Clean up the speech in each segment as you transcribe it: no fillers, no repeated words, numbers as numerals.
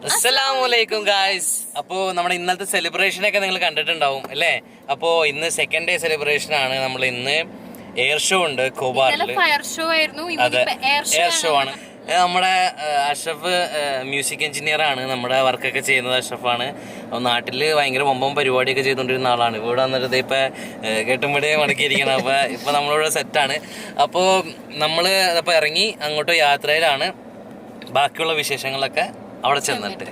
അസ്സലാമലൈക്കും ഗായ്സ്. അപ്പോൾ നമ്മുടെ ഇന്നത്തെ സെലിബ്രേഷനൊക്കെ നിങ്ങൾ കണ്ടിട്ടുണ്ടാവും അല്ലേ? അപ്പോൾ ഇന്ന് സെക്കൻഡ് ഡേ സെലിബ്രേഷൻ ആണ്. നമ്മൾ ഇന്ന് എയർ ഷോ ഉണ്ട് കോബാറിൽ. അതെ, എയർ ഷോ ആണ്. നമ്മുടെ അഷ്റഫ് മ്യൂസിക് എഞ്ചിനീയർ ആണ്. നമ്മുടെ വർക്കൊക്കെ ചെയ്യുന്നത് അഷ്റഫാണ്. നാട്ടിൽ ഭയങ്കര മുമ്പും പരിപാടിയൊക്കെ ചെയ്തുകൊണ്ടിരുന്ന ആളാണ്. ഇവിടെ വന്നിട്ട് ഇപ്പം കെട്ടുമ്പടിയെ മടക്കിയിരിക്കണം. അപ്പോൾ ഇപ്പം നമ്മളിവിടെ സെറ്റാണ്. അപ്പോൾ നമ്മൾ അപ്പോൾ ഇറങ്ങി അങ്ങോട്ട് യാത്രയിലാണ്. ബാക്കിയുള്ള വിശേഷങ്ങളൊക്കെ അവിടെ ചെന്നിട്ട്.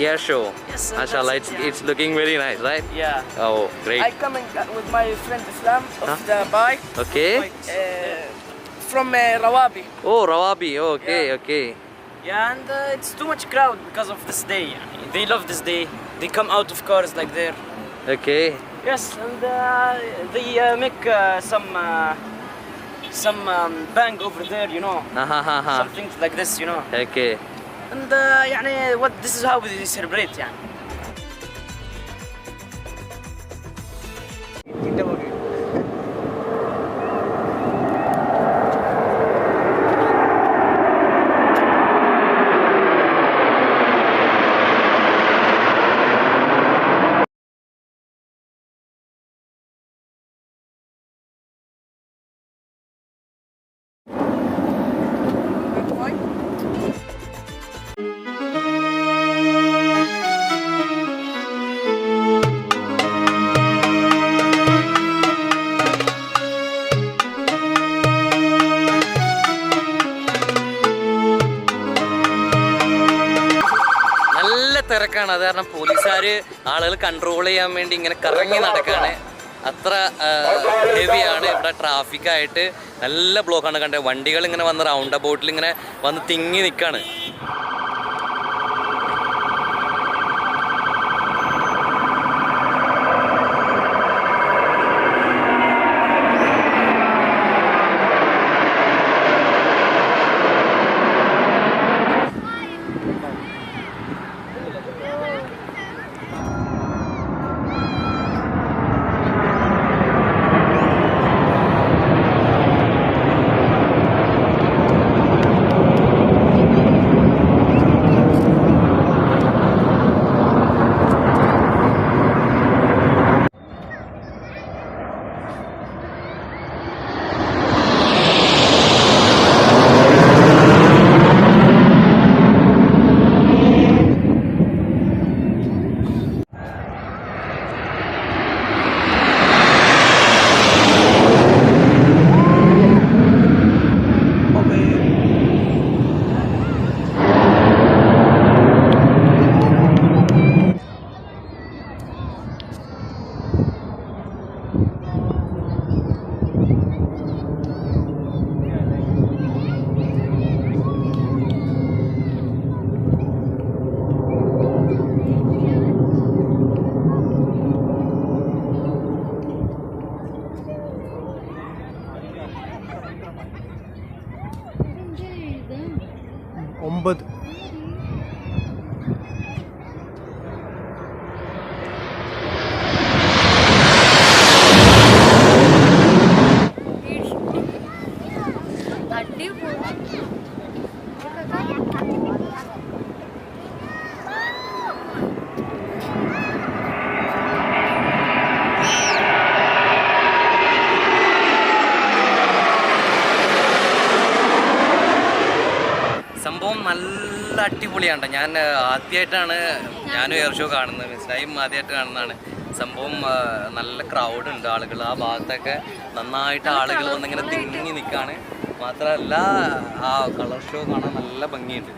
Air show. Yes, Mashallah, it's looking very nice, right? Yeah. Oh, great. I coming with my friend Islam of the bike. Okay. From Rawabi. Oh, Rawabi. Oh, okay, Yeah. okay. Yeah, and it's too much crowd because of this day. They love this day. They come out of cars like there. Okay. Yes, and they make some bang over there, you know. Some things like this, you know. Okay. And يعني what this is how we celebrate يعني. തിരക്കാണ്. അത് കാരണം പോലീസുകാർ ആളുകൾ control ചെയ്യാൻ വേണ്ടി ഇങ്ങനെ കറങ്ങി നടക്കാണ്. അത്ര ഹെവിയാണ് ഇവിടെ. ട്രാഫിക്കായിട്ട് നല്ല ബ്ലോക്കാണ്. കണ്ടത് വണ്ടികൾ ഇങ്ങനെ വന്ന് റൗണ്ട് അബൌട്ടിൽ ഇങ്ങനെ വന്ന് തിങ്ങി നിൽക്കുകയാണ്. 50. സംഭവം നല്ല അടിപൊളിയാണ്. ഞാൻ ആദ്യമായിട്ടാണ് ഞാനും എയർ ഷോ കാണുന്നത്, മിസ്സായും ആദ്യമായിട്ട് കാണുന്നതാണ്. സംഭവം നല്ല ക്രൗഡ് ഉണ്ട്, ആളുകൾ ആ ഭാഗത്തൊക്കെ നന്നായിട്ട് ആളുകൾ വന്നിങ്ങനെ തിങ്ങി നിൽക്കുകയാണ്. മാത്രമല്ല ആ കളർ ഷോ കാണാൻ നല്ല ഭംഗിയുണ്ട്.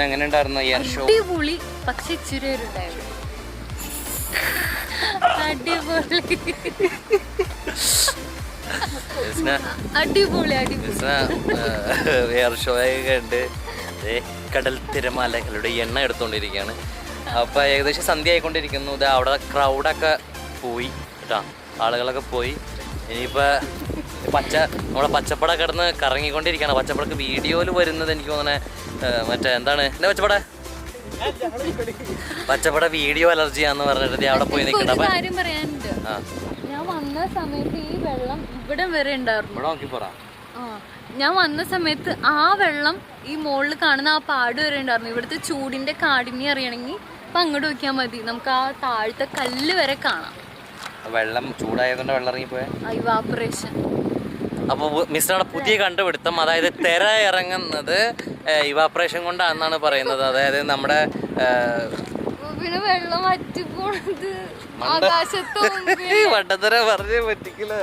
എങ്ങനെ ഉണ്ടായിരുന്നു എയർ ഷോ? അടിപൊളി, പക്ഷെ ഇച്ചിരി ഒരു അടിപൊളി എയർ ഷോ ഒക്കെ ഉണ്ട്. കടൽ തിരമാലകളുടെ എണ്ണ എടുത്തുകൊണ്ടിരിക്കുകയാണ്. അപ്പോൾ ഏകദേശം സന്ധ്യ ആയിക്കൊണ്ടിരിക്കുന്നു. ഇത് അവിടെ ക്രൗഡൊക്കെ പോയി കേട്ടോ, ആളുകളൊക്കെ പോയി. ഇനിയിപ്പോൾ നമ്മളെ പച്ചപ്പട കിടന്ന് കറങ്ങിക്കൊണ്ടിരിക്കുകയാണ്. പച്ചപ്പടക്ക് വീഡിയോയിൽ വരുന്നത് എനിക്ക് തോന്നുന്നത് മറ്റേ എന്താണ് എൻ്റെ പച്ചപ്പട വീഡിയോ അലർജിയാന്ന് പറഞ്ഞിട്ട് അവിടെ പോയി നിൽക്കണ്ട. കാര്യം പറയാനുണ്ട്. ഞാൻ വന്ന സമയത്ത് ഈ വെള്ളം ഇവിടെ വരെ ഉണ്ടായിരുന്നു. ഇവിടെ നോക്കി പറ. ഞാൻ വന്ന സമയത്ത് ആ വെള്ളം ഈ മുകളിൽ കാണുന്ന ആ പാട് വരെ ഉണ്ടായിരുന്നു. ഇവിടുത്തെ ചൂടിന്റെ കാഠിന്യം അറിയണമെങ്കിൽ അപ്പൊ അങ്ങോട്ട് നോക്കിയാൽ മതി, നമുക്ക് ആ താഴത്തെ കല്ല് വരെ കാണാം. വെള്ളം ചൂടായതുകൊണ്ട് വെള്ളം ഇറങ്ങിപ്പോയ ഇവാപറേഷൻ. അപ്പോൾ മിസ്റ്ററുടെ പുതിയ കണ്ടുപിടുത്തം, അതായത് തിര ഇറങ്ങുന്നത് ഇവാപറേഷൻ കൊണ്ടാണെന്നാണ് പറയുന്നത്. അതായത് നമ്മുടെ പിന്നെ വെള്ളം വറ്റിപ്പോണത് ആകാശത്ത് വട്ടത്തര പറഞ്ഞേ പറ്റിക്കില്ല.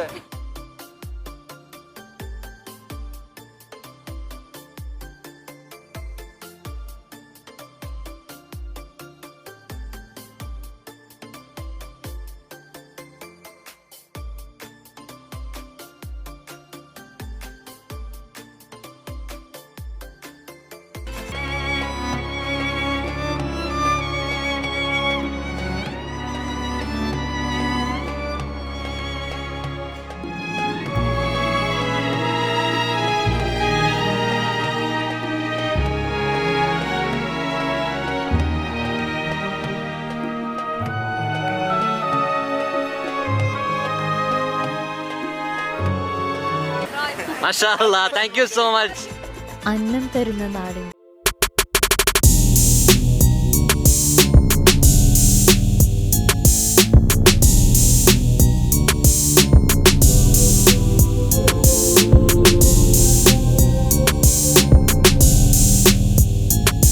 Mashallah, thank you so much. അന്നം തരുന്ന നാടിൻ